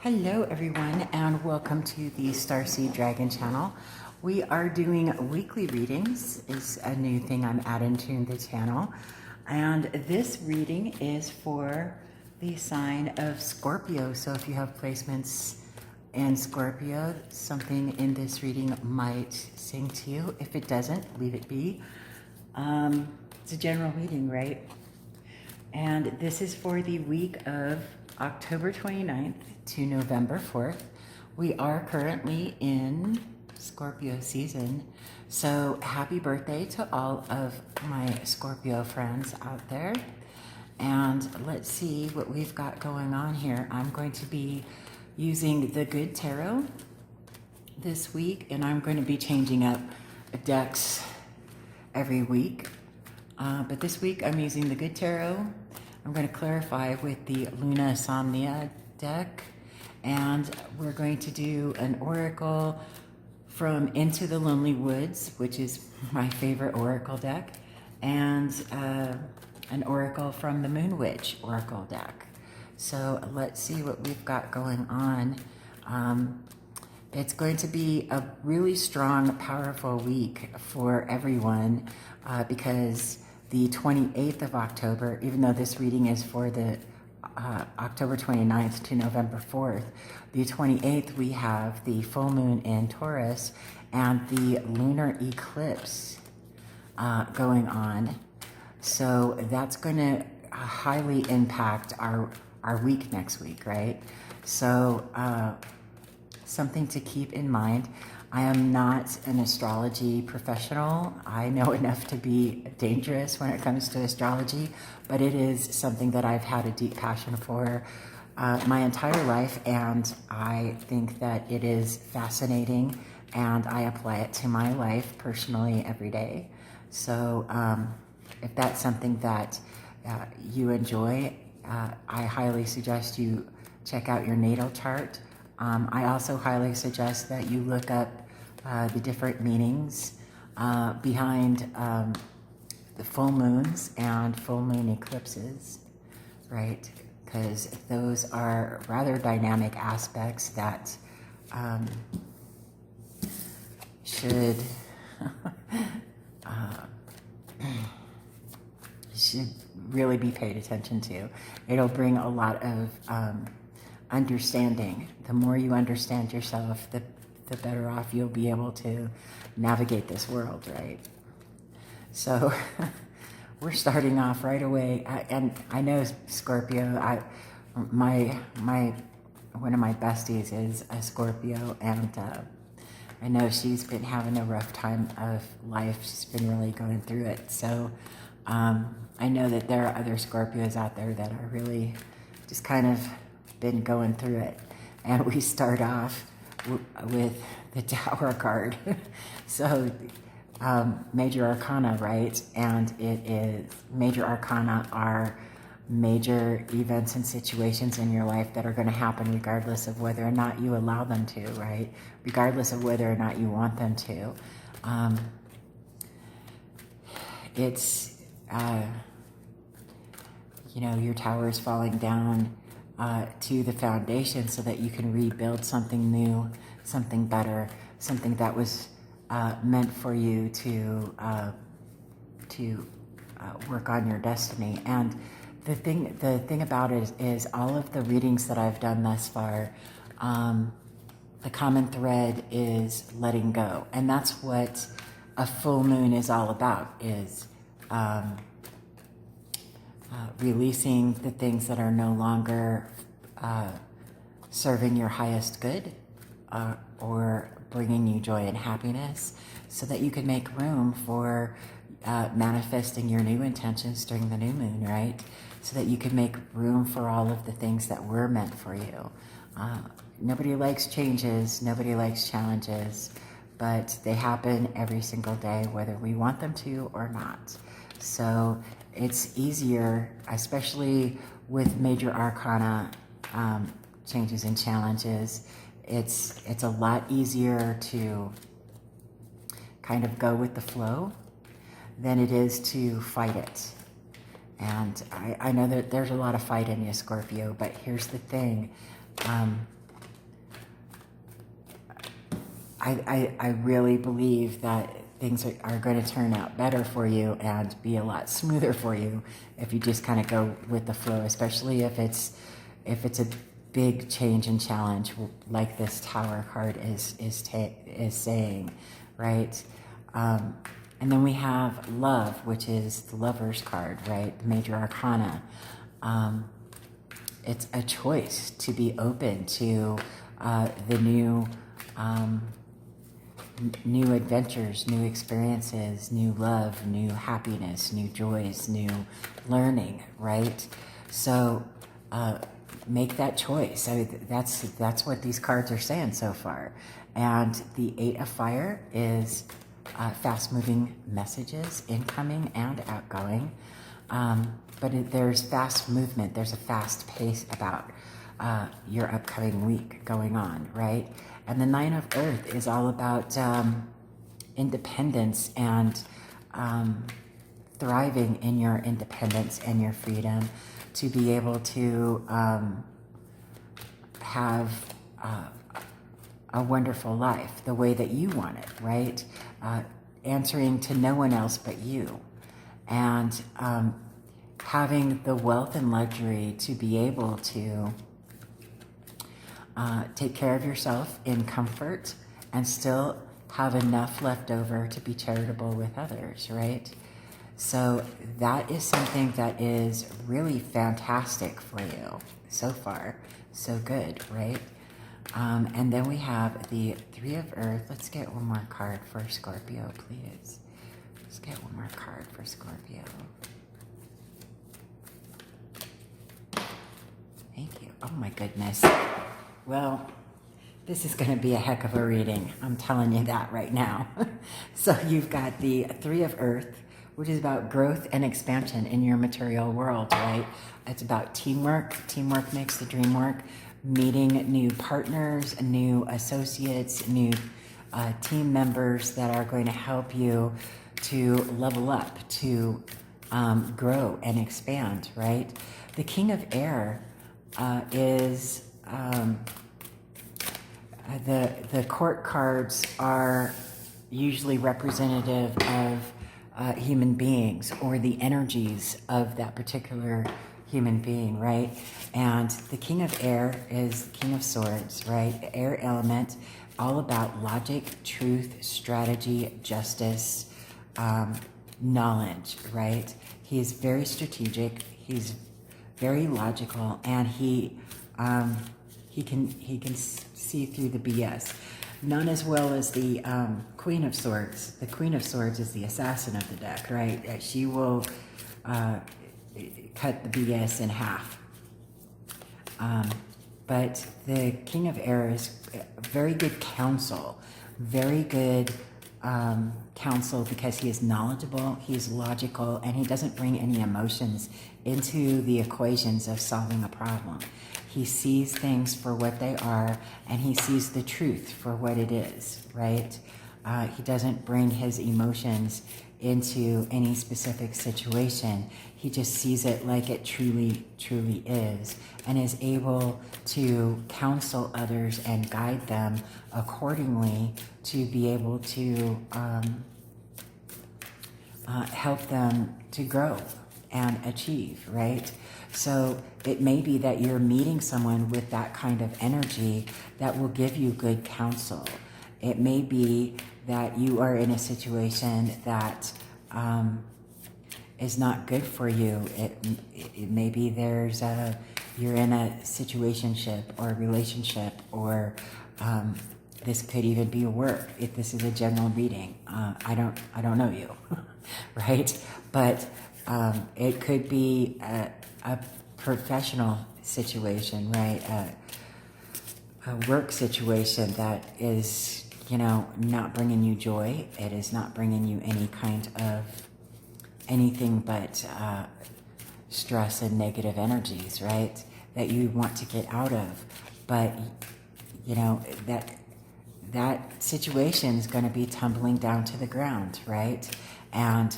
Hello everyone and welcome to the Starseed Dragon channel. We are doing weekly readings. Is a new thing I'm adding to the channel. And this reading is for the sign of Scorpio. So if you have placements in Scorpio, something in this reading might sing to you. If it doesn't, leave it be. It's a general reading, right? And this is for the week of October 29th to November 4th. We are currently in Scorpio season. So happy birthday to all of my Scorpio friends out there. And let's see what we've got going on here. I'm going to be using the Good Tarot this week, and I'm going to be changing up decks every week. But this week I'm using the Good Tarot. I'm going to clarify with the Luna Somnia deck, and we're going to do an oracle from Into the Lonely Woods, which is my favorite oracle deck, and an oracle from the Moon Witch oracle deck. So let's see what we've got going on. It's going to be a really strong, powerful week for everyone because the 28th of October, even though this reading is for the October 29th to November 4th, the 28th we have the full moon in Taurus and the lunar eclipse going on. So that's going to highly impact our week next week, right? So something to keep in mind. I am not an astrology professional. I know enough to be dangerous when it comes to astrology, but it is something that I've had a deep passion for my entire life, and I think that it is fascinating, and I apply it to my life personally every day. So if that's something that you enjoy, I highly suggest you check out your natal chart. I also highly suggest that you look up the different meanings behind the full moons and full moon eclipses, right? Because those are rather dynamic aspects that should should really be paid attention to. It'll bring a lot of understanding. The more you understand yourself, the better off you'll be able to navigate this world, right? So we're starting off right away, and I know Scorpio. My one of my besties is a Scorpio, and I know she's been having a rough time of life. She's been really going through it. So I know that there are other Scorpios out there that are really just kind of been going through it. And we start off with the Tower card. So major arcana, right? And it is, major arcana are major events and situations in your life that are going to happen regardless of whether or not you allow them to, right? Regardless of whether or not you want them to. It's, you know, your tower is falling down to the foundation so that you can rebuild something new, something better, something that was meant for you to work on your destiny. And the thing about it is all of the readings that I've done thus far, the common thread is letting go, and that's what a full moon is all about, is releasing the things that are no longer serving your highest good or bringing you joy and happiness, so that you can make room for manifesting your new intentions during the new moon, right? So that you can make room for all of the things that were meant for you. Nobody likes changes, nobody likes challenges, but they happen every single day, whether we want them to or not. So it's easier, especially with major arcana changes and challenges, it's a lot easier to kind of go with the flow than it is to fight it. And I know that there's a lot of fight in you, Scorpio, but here's the thing. I really believe that things are going to turn out better for you and be a lot smoother for you if you just kind of go with the flow, especially if it's a big change and challenge like this Tower card is saying, right? And then we have Love, which is the Lover's card, right? The Major Arcana. It's a choice to be open to the new adventures, new experiences, new love, new happiness, new joys, new learning, right? So make that choice. I mean, that's what these cards are saying so far. And the Eight of Fire is fast-moving messages, incoming and outgoing. But there's fast movement. There's a fast pace about your upcoming week going on, right? And the Nine of Earth is all about independence and thriving in your independence and your freedom to be able to have a wonderful life the way that you want it, right? Answering to no one else but you. And having the wealth and luxury to be able to take care of yourself in comfort and still have enough left over to be charitable with others, right? So that is something that is really fantastic for you so far. So good, right? And then we have the Three of Earth. Let's get one more card for Scorpio, please. Let's get one more card for Scorpio. Thank you. Oh my goodness. Well, this is going to be a heck of a reading. I'm telling you that right now. So you've got the Three of Earth, which is about growth and expansion in your material world, right? It's about teamwork. Teamwork makes the dream work. Meeting new partners, new associates, new team members that are going to help you to level up, to grow and expand, right? The King of Air is... the court cards are usually representative of human beings or the energies of that particular human being, right? And the King of Air is the King of Swords, right? The air element, all about logic, truth, strategy, justice, knowledge, right? He is very strategic. He's very logical, and he can see through the BS. None as well as the Queen of Swords. The Queen of Swords is the assassin of the deck, right? She will cut the BS in half. But the King of Air is very good counsel, very good counsel because he is knowledgeable, he's logical, and he doesn't bring any emotions into the equations of solving a problem. He sees things for what they are, and he sees the truth for what it is, right? He doesn't bring his emotions into any specific situation. He just sees it like it truly, truly is, and is able to counsel others and guide them accordingly to be able to help them to grow and achieve, right? So it may be that you're meeting someone with that kind of energy that will give you good counsel. It may be that you are in a situation that is not good for you. It may be you're in a situationship or a relationship, or this could even be work. If this is a general reading, I don't know you, right? But it could be a professional situation, right? A work situation that is, not bringing you joy. It is not bringing you any kind of anything but stress and negative energies, right? That you want to get out of. But, that situation is going to be tumbling down to the ground, right? And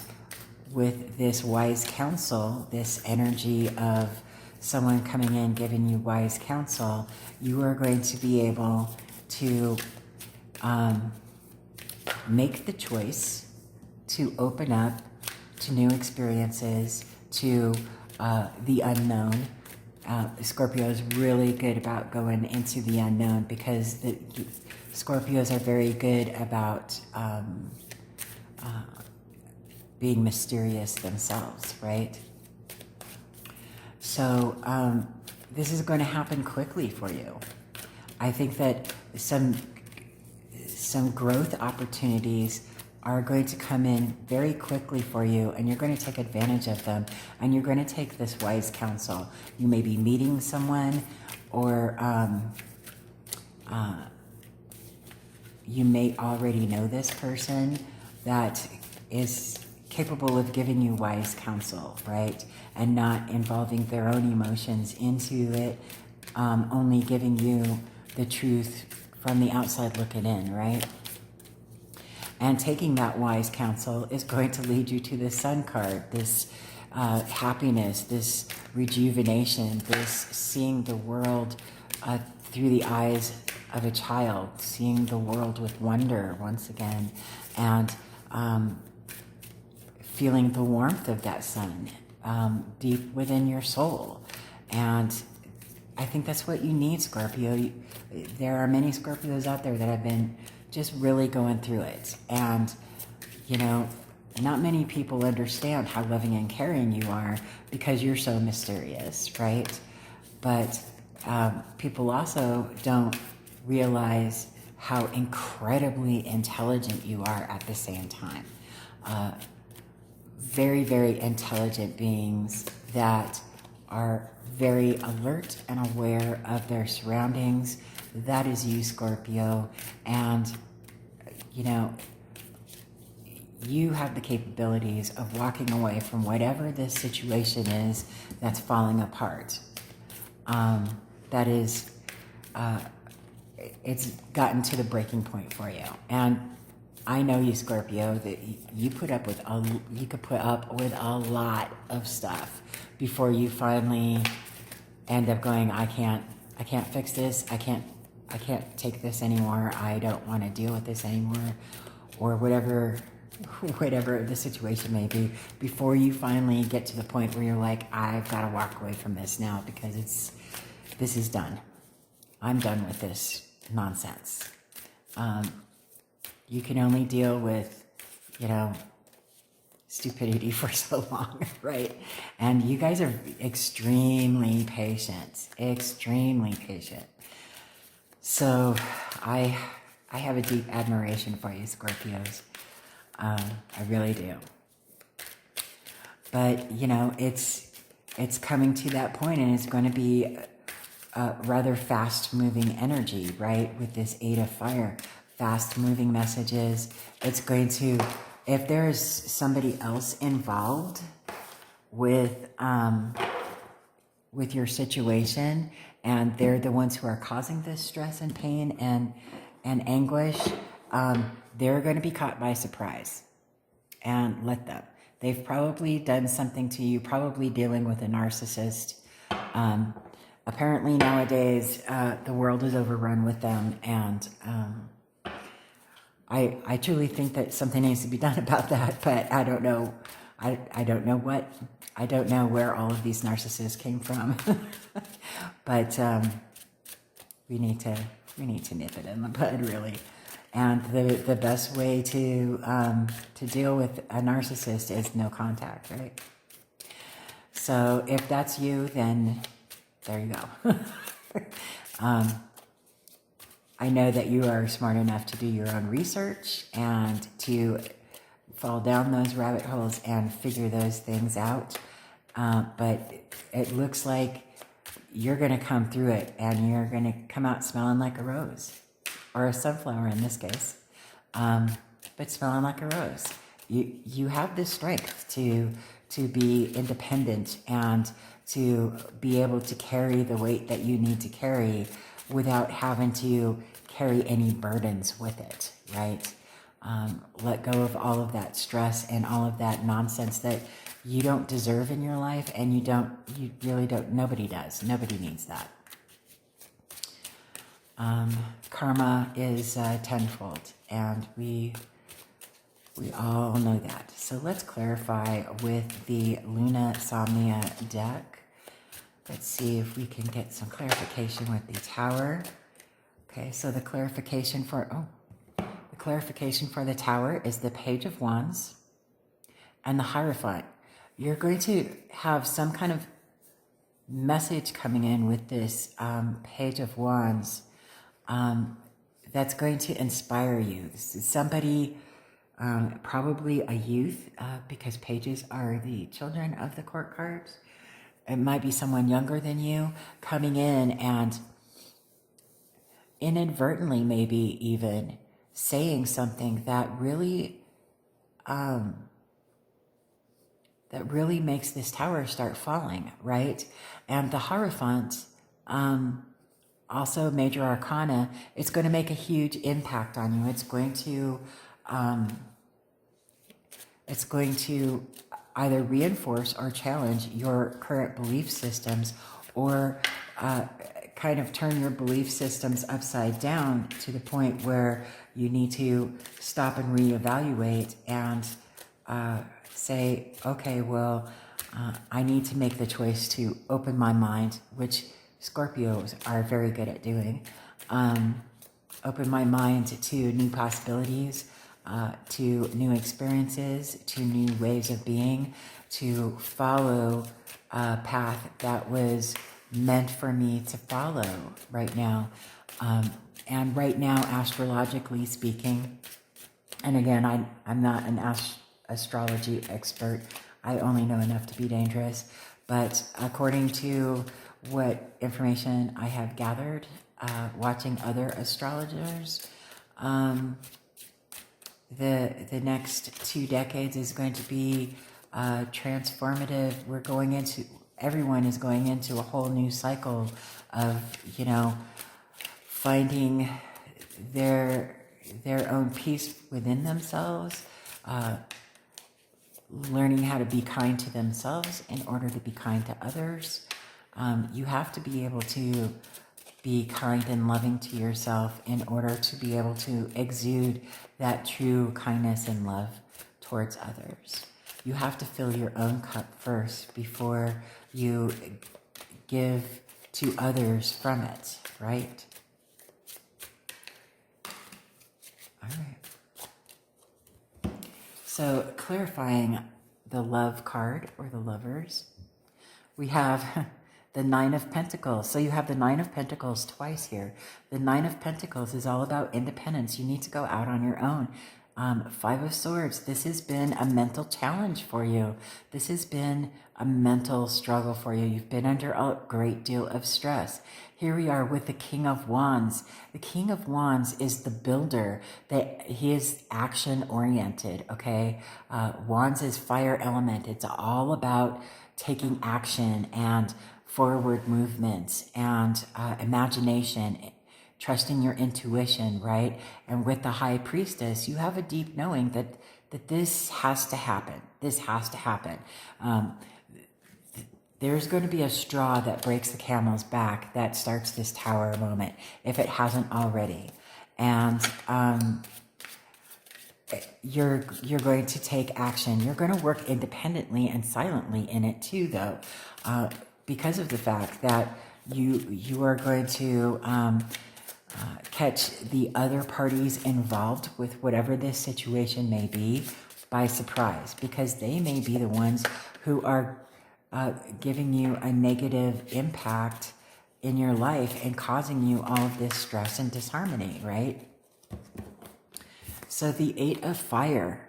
with this wise counsel, this energy of someone coming in giving you wise counsel, you are going to be able to make the choice to open up to new experiences, to the unknown. Scorpio is really good about going into the unknown because the Scorpios are very good about being mysterious themselves, right? So this is going to happen quickly for you. I think that some growth opportunities are going to come in very quickly for you, and you're going to take advantage of them, and you're going to take this wise counsel. You may be meeting someone, or you may already know this person that is capable of giving you wise counsel, right? And not involving their own emotions into it, only giving you the truth from the outside looking in, right? And taking that wise counsel is going to lead you to the Sun card, this happiness, this rejuvenation, this seeing the world through the eyes of a child, seeing the world with wonder once again, and feeling the warmth of that sun deep within your soul. And I think that's what you need, Scorpio. There are many Scorpios out there that have been just really going through it. And, you know, not many people understand how loving and caring you are because you're so mysterious, right? But people also don't realize how incredibly intelligent you are at the same time. Very, very intelligent beings that are very alert and aware of their surroundings. That is you, Scorpio. And, you know, you have the capabilities of walking away from whatever this situation is that's falling apart. That is, it's gotten to the breaking point for you. And I know you, Scorpio, that you could put up with a lot of stuff before you finally end up going, I can't fix this. I can't take this anymore. I don't want to deal with this anymore, or whatever the situation may be, before you finally get to the point where you're like, I've got to walk away from this now because this is done. I'm done with this nonsense. You can only deal with, you know, stupidity for so long, right? And you guys are extremely patient. So I have a deep admiration for you, Scorpios. I really do. But, you know, it's coming to that point, and it's going to be a rather fast-moving energy, right? With this 8 of Fire. Fast-moving messages. It's going to, if there's somebody else involved with your situation, and they're the ones who are causing this stress and pain and anguish, they're going to be caught by surprise. And let them. They've probably done something to you, probably dealing with a narcissist. Apparently nowadays, the world is overrun with them, and I truly think that something needs to be done about that, but I don't know. I don't know what. I don't know where all of these narcissists came from. But we need to nip it in the bud, really. And the best way to deal with a narcissist is no contact, right? So if that's you, then there you go. I know that you are smart enough to do your own research and to fall down those rabbit holes and figure those things out. But it looks like you're going to come through it, and you're going to come out smelling like a rose, or a sunflower in this case, but smelling like a rose. You have the strength to be independent and to be able to carry the weight that you need to carry without having to carry any burdens with it, right? Let go of all of that stress and all of that nonsense that you don't deserve in your life, and you really don't, nobody does. Nobody needs that. Karma is tenfold, and we all know that. So let's clarify with the Luna Somnia deck. Let's see if we can get some clarification with the Tower. Okay, so the clarification for the Tower is the Page of Wands and the Hierophant. You're going to have some kind of message coming in with this Page of Wands that's going to inspire you. This is somebody, probably a youth, because pages are the children of the court cards. It might be someone younger than you coming in and inadvertently maybe even saying something that really makes this tower start falling, right? And the Hierophant, also major arcana, it's going to make a huge impact on you. It's going to either reinforce or challenge your current belief systems, or kind of turn your belief systems upside down to the point where you need to stop and reevaluate and say, okay, well, I need to make the choice to open my mind, which Scorpios are very good at doing. Open my mind to new possibilities, to new experiences, to new ways of being, to follow a path that was meant for me to follow right now. And right now, astrologically speaking, and again, I'm not an astrology expert. I only know enough to be dangerous. But according to what information I have gathered, watching other astrologers, the next 2 decades is going to be transformative. Everyone is going into a whole new cycle of, finding their own peace within themselves, learning how to be kind to themselves in order to be kind to others. You have to be able to be kind and loving to yourself in order to be able to exude that true kindness and love towards others. You have to fill your own cup first before you give to others from it, right? All right. So clarifying the love card, or the Lovers, we have the Nine of Pentacles. So you have the Nine of Pentacles twice here. The Nine of Pentacles is all about independence. You need to go out on your own. Five of Swords. This has been a mental challenge for you. This has been a mental struggle for you. You've been under a great deal of stress. Here we are with the King of Wands. The King of Wands is the builder. He is action oriented, okay? Wands is fire element. It's all about taking action and forward movements and imagination, trusting your intuition, right? And with the High Priestess, you have a deep knowing that this has to happen. This has to happen. There's going to be a straw that breaks the camel's back that starts this tower moment, if it hasn't already. And you're going to take action. You're going to work independently and silently in it too, though, because of the fact that you are going to catch the other parties involved with whatever this situation may be by surprise, because they may be the ones who are giving you a negative impact in your life and causing you all of this stress and disharmony, right? So the Eight of Fire,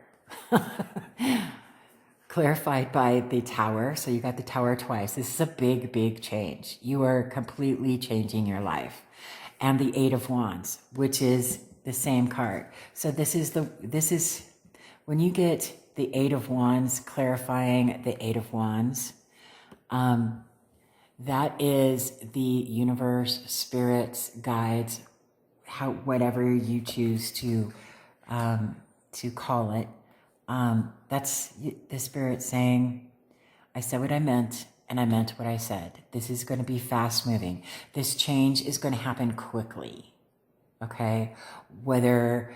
clarified by the Tower. So you got the Tower twice. This is a big, big change. You are completely changing your life. And the Eight of Wands, which is the same card. So this is when you get the Eight of Wands, clarifying the Eight of Wands, that is the universe, spirits, guides, whatever you choose to call it. That's the spirit saying, I said what I meant, and I meant what I said. This is going to be fast moving. This change is going to happen quickly. okay? Whether,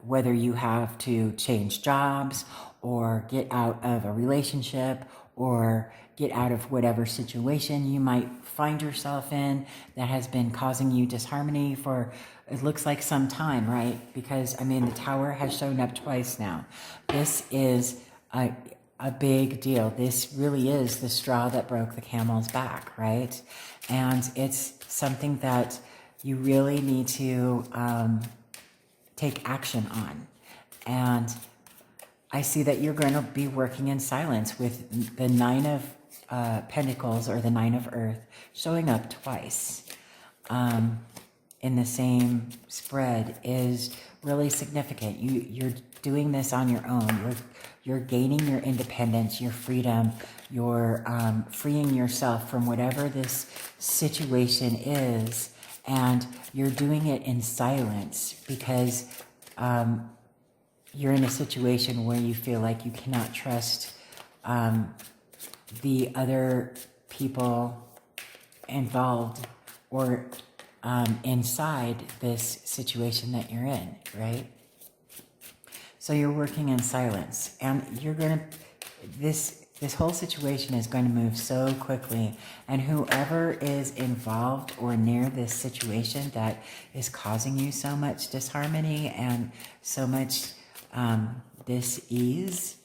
whether you have to change jobs or get out of a relationship or get out of whatever situation you might find yourself in that has been causing you disharmony for, it looks like some time, right? Because, I mean, the tower has shown up twice now. This is a big deal. This really is the straw that broke the camel's back, right? And it's something that you really need to take action on. And I see that you're going to be working in silence with the Nine of Pentacles or the Nine of Earth showing up twice in the same spread is really significant. You're doing this on your own. You're gaining your independence, your freedom. You're freeing yourself from whatever this situation is, and you're doing it in silence because you're in a situation where you feel like you cannot trust the other people involved or inside this situation that you're in, right? So you're working in silence, and you're going to, this whole situation is going to move so quickly, and whoever is involved or near this situation that is causing you so much disharmony and so much dis-ease,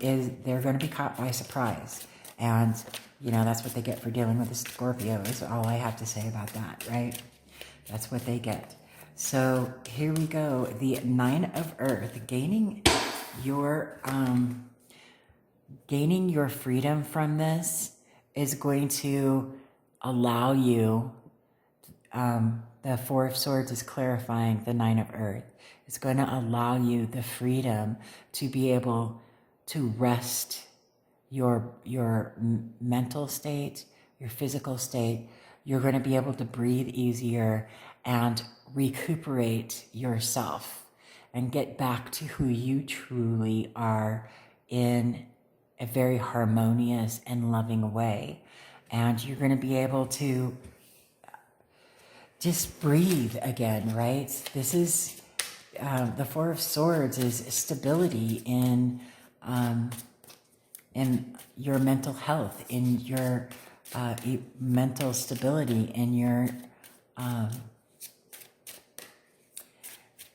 is they're going to be caught by surprise. And, you know, that's what they get for dealing with a Scorpio, is all I have to say about that, right? That's what they get. So here we go. The Nine of Earth, gaining your freedom from this is going to allow you, the Four of Swords is clarifying the Nine of Earth. It's going to allow you the freedom to be able to rest your mental state, your physical state. You're going to be able to breathe easier and recuperate yourself and get back to who you truly are in a very harmonious and loving way. And you're going to be able to just breathe again, right? This is the Four of Swords is stability in your mental health, in your mental stability, in your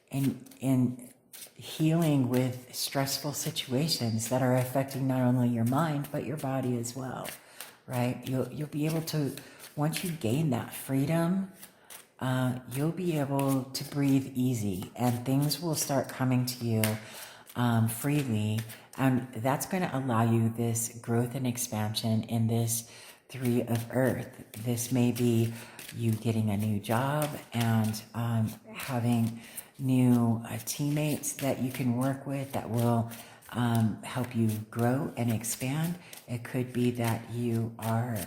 in healing with stressful situations that are affecting not only your mind but your body as well, right? You'll be able to, once you gain that freedom, you'll be able to breathe easy, and things will start coming to you freely, and that's going to allow you this growth and expansion in this Three of Earth. This may be you getting a new job and having new teammates that you can work with that will help you grow and expand. It could be that you are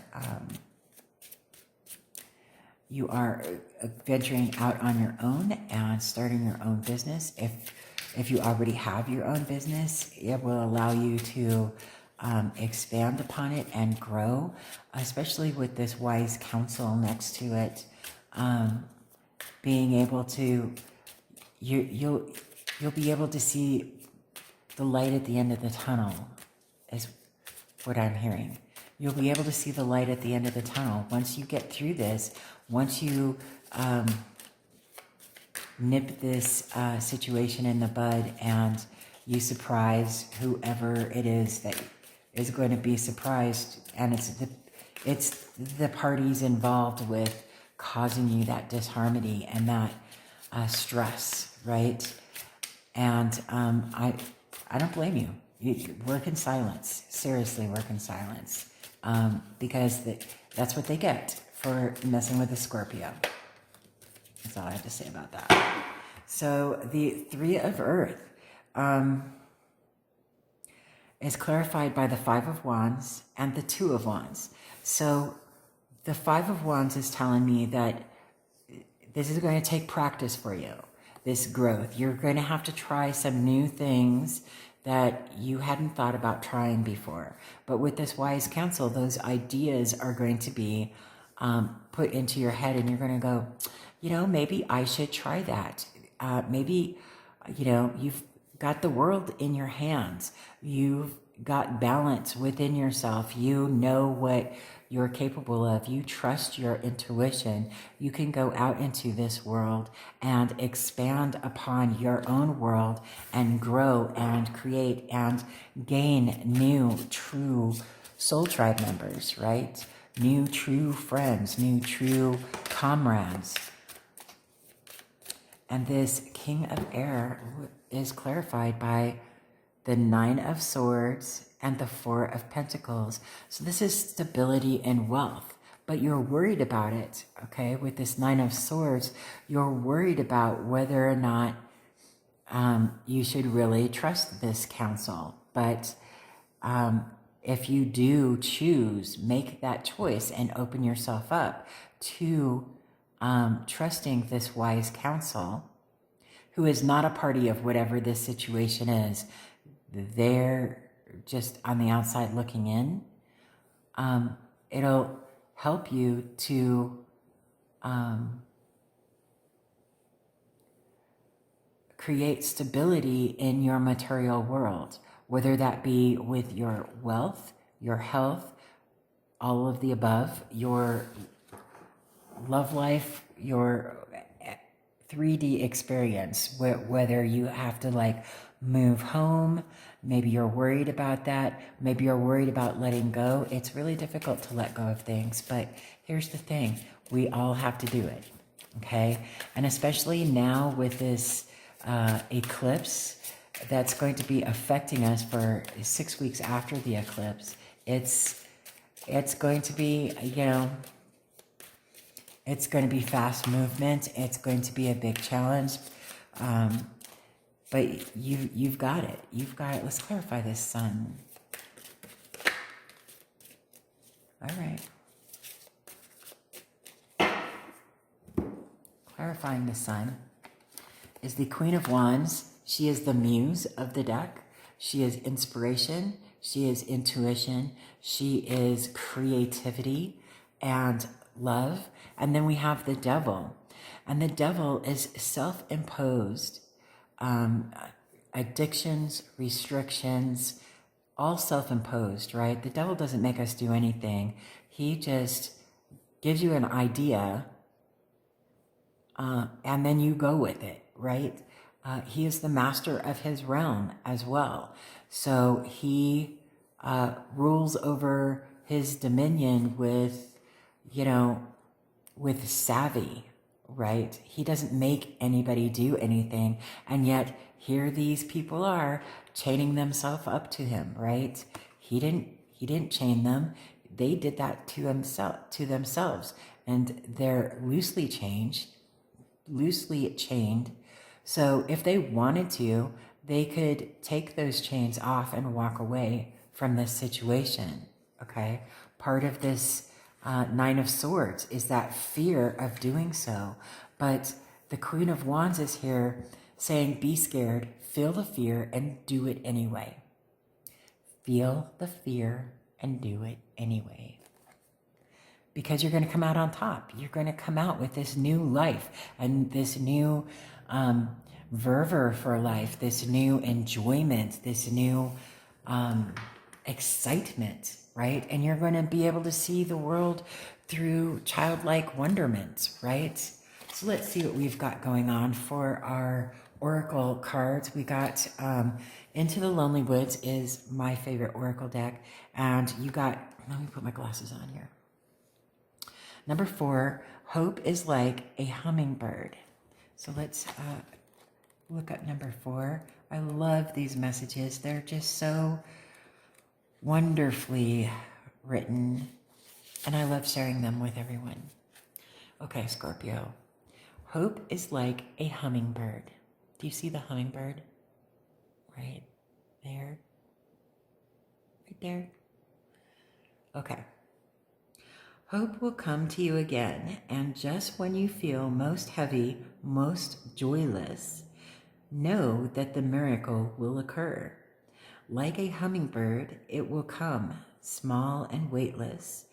venturing out on your own and starting your own business. If you already have your own business, it will allow you to expand upon it and grow, especially with this wise counsel next to it. Being able to, you'll be able to see the light at the end of the tunnel, is what I'm hearing. You'll be able to see the light at the end of the tunnel. Once you get through this, once you nip this situation in the bud and you surprise whoever it is that is going to be surprised, and it's the parties involved with causing you that disharmony and that stress, right? And I don't blame you. You work in silence. Seriously, work in silence, because that's what they get for messing with a Scorpio. That's all I have to say about that. So the Three of Earth is clarified by the Five of Wands and the Two of Wands. So the Five of Wands is telling me that this is going to take practice for you, this growth. You're going to have to try some new things that you hadn't thought about trying before. But with this wise counsel, those ideas are going to be put into your head, and you're going to go, maybe I should try that. Maybe, you've got the world in your hands. You've got balance within yourself. You know what you're capable of. You trust your intuition. You can go out into this world and expand upon your own world and grow and create and gain new, true soul tribe members, right? New, true friends, new, true comrades. And this King of Air is clarified by the 9 of Swords and the 4 of Pentacles. So this is stability and wealth, but you're worried about it, okay? With this 9 of Swords, you're worried about whether or not you should really trust this counsel. But if you do choose, make that choice and open yourself up to trusting this wise counsel, who is not a party of whatever this situation is. They're just on the outside looking in. It'll help you to create stability in your material world, whether that be with your wealth, your health, all of the above, your love life, your 3D experience, whether you have to move home, maybe you're worried about that, maybe you're worried about letting go. It's really difficult to let go of things, but here's the thing, we all have to do it, okay? And especially now with this eclipse that's going to be affecting us for 6 weeks after the eclipse, it's going to be, it's going to be fast movement. It's going to be a big challenge. But you've got it. You've got it. Let's clarify this sun. All right. Clarifying the sun is the Queen of Wands. She is the muse of the deck. She is inspiration. She is intuition. She is creativity and love. And then we have the devil. And the devil is self-imposed addictions, restrictions, all self-imposed, right? The devil doesn't make us do anything. He just gives you an idea and then you go with it, right? He is the master of his realm as well. So he rules over his dominion with, with savvy, right? He doesn't make anybody do anything. And yet here these people are chaining themselves up to him, right? He didn't chain them. They did that to themselves. And they're loosely chained. So if they wanted to, they could take those chains off and walk away from this situation, okay? Part of this 9 of Swords is that fear of doing so. But the Queen of Wands is here saying, be scared, feel the fear, and do it anyway. Feel the fear and do it anyway. Because you're going to come out on top. You're going to come out with this new life and this new fervor for life, this new enjoyment, this new excitement, right? And you're going to be able to see the world through childlike wonderment, right? So let's see what we've got going on for our oracle cards. We got Into the Lonely Woods is my favorite oracle deck. And you got, let me put my glasses on here. Number 4, hope is like a hummingbird. So let's look at number 4. I love these messages. They're just so wonderfully written, and I love sharing them with everyone. Okay, Scorpio. Hope is like a hummingbird. Do you see the hummingbird? Right there. Right there. Okay. Hope will come to you again, and just when you feel most heavy, most joyless, know that the miracle will occur. Like a hummingbird, it will come, small and weightless,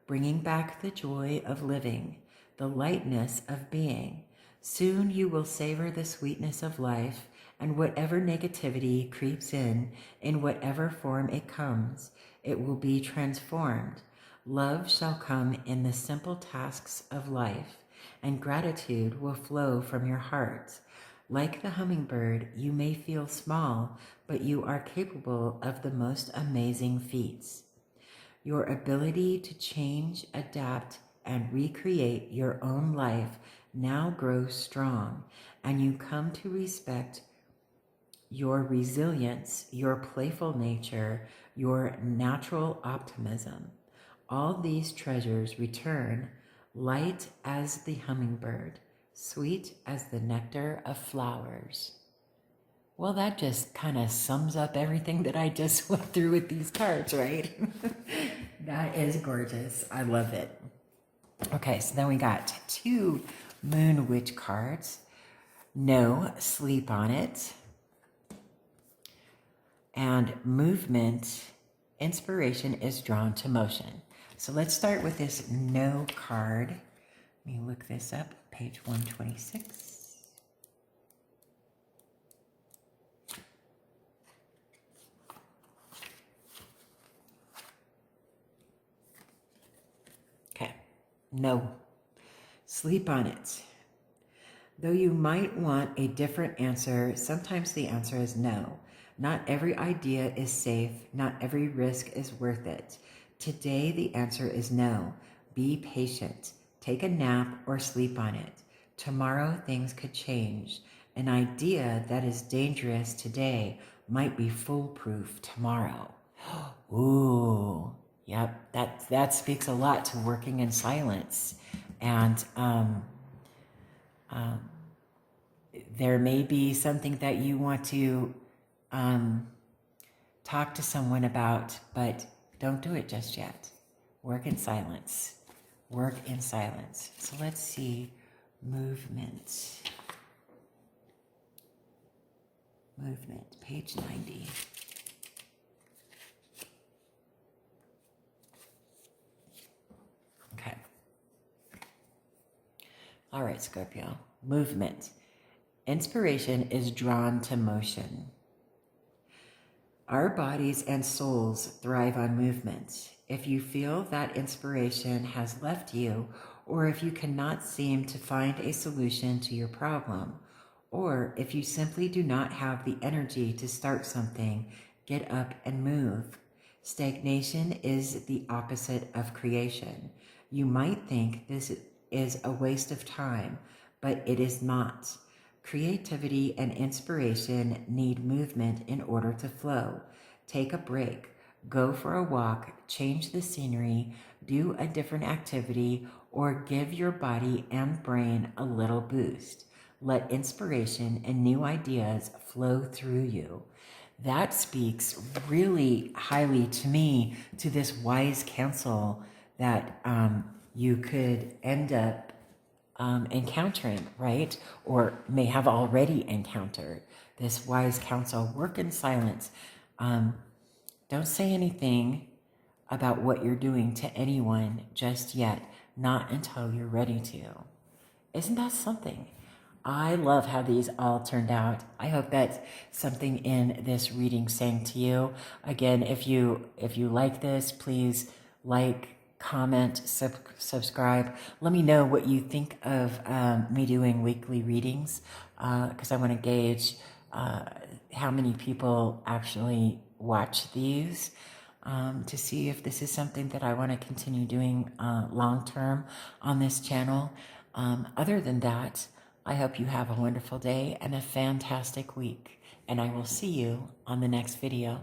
bringing back the joy of living, the lightness of being. Soon you will savor the sweetness of life, and whatever negativity creeps in whatever form it comes, it will be transformed. Love shall come in the simple tasks of life, and gratitude will flow from your heart. Like the hummingbird, you may feel small, but you are capable of the most amazing feats. Your ability to change, adapt, and recreate your own life now grows strong, and you come to respect your resilience, your playful nature, your natural optimism. All these treasures return, light as the hummingbird, sweet as the nectar of flowers. Well, that just kind of sums up everything that I just went through with these cards, right? That is gorgeous. I love it. Okay, so then we got 2 Moon Witch cards. No, sleep on it. And movement, inspiration is drawn to motion. So let's start with this no card. Let me look this up, page 126. Okay, no, sleep on it. Though you might want a different answer, sometimes the answer is no. Not every idea is safe. Not every risk is worth it. Today, the answer is no. Be patient. Take a nap or sleep on it. Tomorrow, things could change. An idea that is dangerous today might be foolproof tomorrow. Ooh, yep, that speaks a lot to working in silence. And there may be something that you want to talk to someone about, but don't do it just yet. Work in silence. Work in silence. So let's see. Movement. Movement, page 90. Okay. All right, Scorpio. Movement. Inspiration is drawn to motion. Our bodies and souls thrive on movement. If you feel that inspiration has left you, or if you cannot seem to find a solution to your problem, or if you simply do not have the energy to start something, get up and move. Stagnation is the opposite of creation. You might think this is a waste of time, but it is not. Creativity and inspiration need movement in order to flow. Take a break, go for a walk, change the scenery, do a different activity, or give your body and brain a little boost. Let inspiration and new ideas flow through you. That speaks really highly to me, to this wise counsel that you could end up encountering, right? Or may have already encountered this wise counsel. Work in silence. Don't say anything about what you're doing to anyone just yet, not until you're ready to. Isn't that something? I love how these all turned out. I hope that something in this reading sang to you. Again, if you like this, please like, comment, subscribe. Let me know what you think of me doing weekly readings, because I want to gauge how many people actually watch these, to see if this is something that I want to continue doing long term on this channel. Other than that, I hope you have a wonderful day and a fantastic week, and I will see you on the next video.